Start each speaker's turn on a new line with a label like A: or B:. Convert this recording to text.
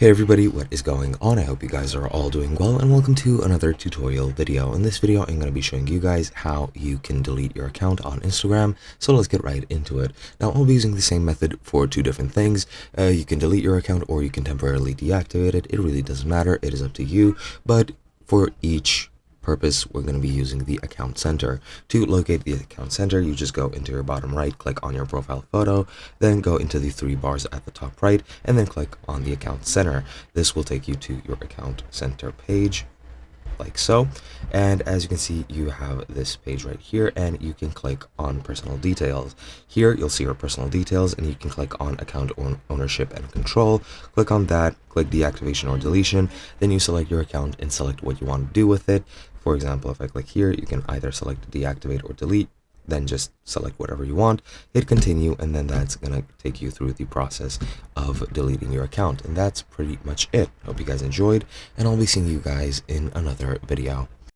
A: Hey everybody, what is going on? I hope you guys are all doing well, and welcome to another tutorial video. In this video, I'm going to be showing you guys how you can delete your account on Instagram. So let's get right into it. Now, I'll be using the same method for two different things. You can delete your account or you can temporarily deactivate it. It really doesn't matter. It is up to you. But for each purpose, we're going to be using the account center. To locate the account center, you just go into your bottom right, click on your profile photo, then go into the three bars at the top right, and then click on the account center. This will take you to your account center page, like so. And as you can see, you have this page right here, and you can click on personal details. Here you'll see your personal details, and you can click on account ownership and control. Click on that, click deactivation or deletion, then you select your account and select what you want to do with it. For example, if I click here, you can either select deactivate or delete, then just select whatever you want, hit continue, and then that's gonna take you through the process of deleting your account. And that's pretty much it. Hope you guys enjoyed, and I'll be seeing you guys in another video.